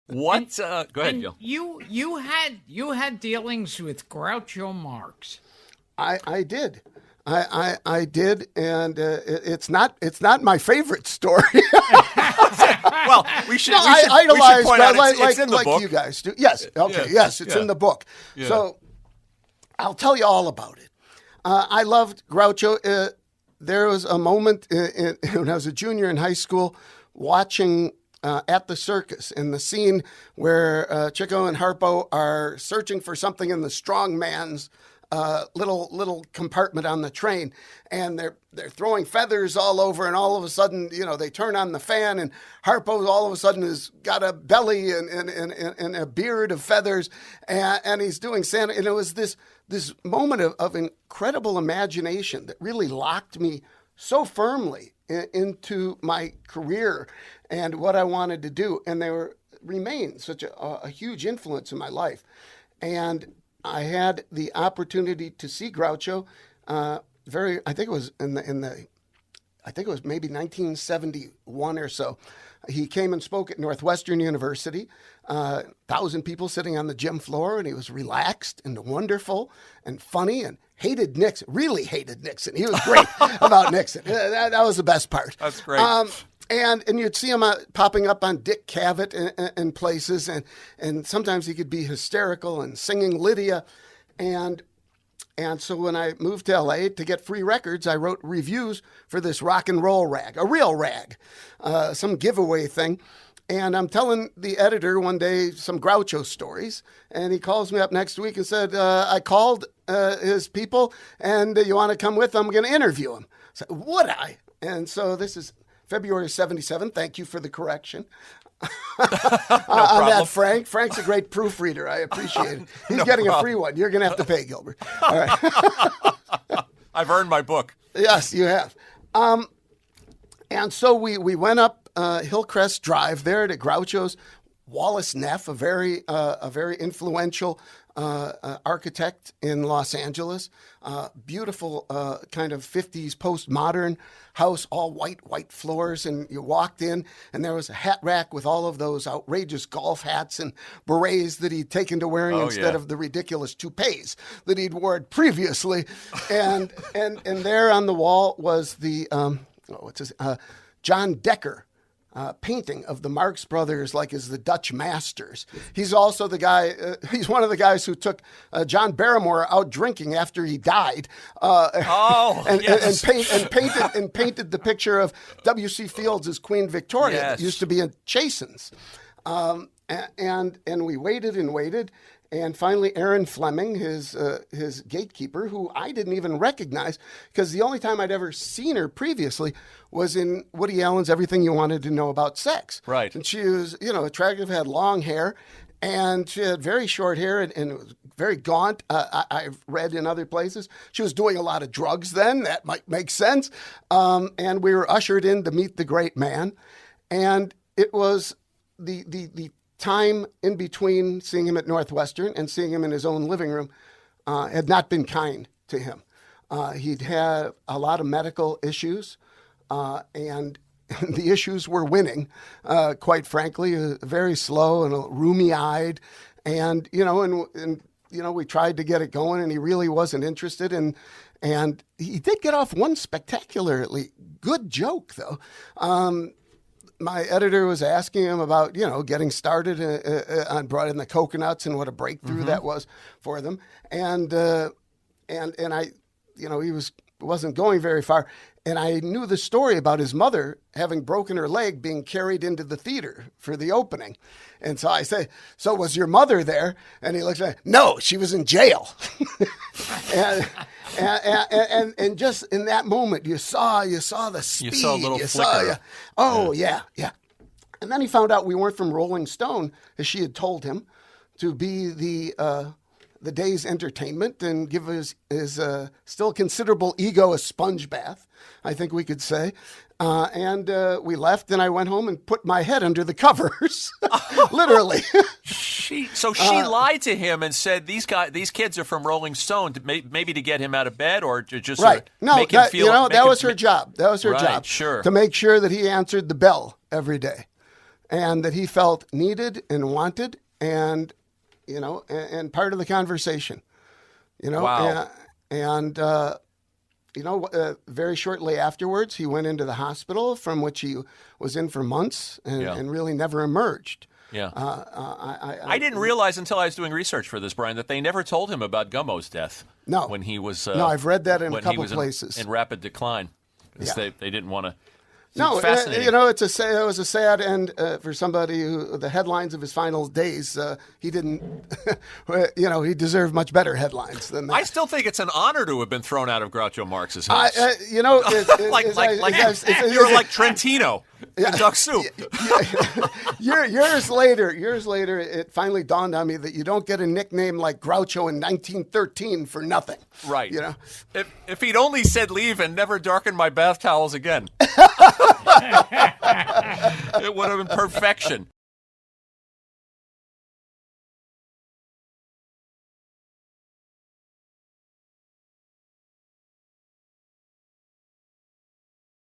What? Go ahead, And Gil. you had dealings with Groucho Marx. I did. I did, and it's not my favorite story. Well, we should. No, we should, I idolize, we should point out it's in the like book. you guys do. Yes, okay, Yeah. yes, it's Yeah. in the book. Yeah. So I'll tell you all about it. I loved Groucho. There was a moment when I was a junior in high school watching at the circus in the scene where Chico and Harpo are searching for something in the strong man's little compartment on the train, and they're throwing feathers all over, and all of a sudden, they turn on the fan, and Harpo all of a sudden has got a belly and a beard of feathers, and he's doing Santa, and it was this moment of incredible imagination that really locked me so firmly into my career and what I wanted to do, and they remain such a huge influence in my life, and I had the opportunity to see Groucho. I think it was I think it was maybe 1971 or so. He came and spoke at Northwestern University. 1,000 people sitting on the gym floor, and he was relaxed and wonderful and funny and hated Nixon. Really hated Nixon. He was great about Nixon. That was the best part. That's great. And you'd see him popping up on Dick Cavett and places, and sometimes he could be hysterical and singing Lydia, and so when I moved to L.A. to get free records, I wrote reviews for this rock and roll rag, a real rag, some giveaway thing, and I'm telling the editor one day some Groucho stories, and he calls me up next week and said, I called his people, and you want to come with? I'm going to interview him. I said, would I? And so this is February 77. Thank you for the correction. On that, Frank. Frank's a great proofreader. I appreciate it. He's getting a free one. You're going to have to pay, Gilbert. All right. I've earned my book. Yes, you have. And so we went up Hillcrest Drive there to Groucho's. Wallace Neff, a very influential architect in Los Angeles. Beautiful kind of 50s postmodern house, all white floors. And you walked in, and there was a hat rack with all of those outrageous golf hats and berets that he'd taken to wearing instead of the ridiculous toupees that he'd worn previously. And there on the wall was the John Decker painting of the Marx Brothers, like as the Dutch masters. He's also the guy, he's one of the guys who took John Barrymore out drinking after he died. And painted the picture of W.C. Fields as Queen Victoria that used to be in Chasen's. And we waited and waited. And finally, Aaron Fleming, his gatekeeper, who I didn't even recognize, because the only time I'd ever seen her previously was in Woody Allen's Everything You Wanted to Know About Sex. Right. And she was, attractive, had long hair, and she had very short hair and was very gaunt. I've read in other places she was doing a lot of drugs then. That might make sense. And we were ushered in to meet the great man. And it was the time in between seeing him at Northwestern and seeing him in his own living room had not been kind to him. He'd had a lot of medical issues, and the issues were winning, quite frankly, very slow and roomy-eyed. And we tried to get it going, and he really wasn't interested. And he did get off one spectacularly good joke, though. My editor was asking him about, getting started on Broad in the Coconuts and what a breakthrough that was for them. And I, he wasn't going very far. And I knew the story about his mother having broken her leg being carried into the theater for the opening. And so I say, so was your mother there? And he looks at me, no, she was in jail. and just in that moment, you saw the speed. You saw a little flicker. Yeah. And then he found out we weren't from Rolling Stone, as she had told him, to be the day's entertainment and give his still considerable ego a sponge bath, I think we could say. And we left, and I went home and put my head under the covers, literally. She lied to him and said these kids are from Rolling Stone, maybe to get him out of bed or to just right. Make him feel. That was her job. That was her job. Sure. To make sure that he answered the bell every day. and that he felt needed and wanted, and and part of the conversation. Wow. Very shortly afterwards, he went into the hospital, from which he was in for months and really never emerged. Yeah. I didn't realize until I was doing research for this, Brian, that they never told him about Gummo's death. No. When he was No, I've read that in a when couple he was places. in rapid decline. 'Cause they didn't want to. No, fascinating. it was a sad end for somebody who the headlines of his final days. He didn't, he deserved much better headlines than that. I still think it's an honor to have been thrown out of Groucho Marx's house. You're like Trentino in Duck Soup. Years later, it finally dawned on me that you don't get a nickname like Groucho in 1913 for nothing. Right. If he'd only said leave and never darken my bath towels again. It would have been perfection.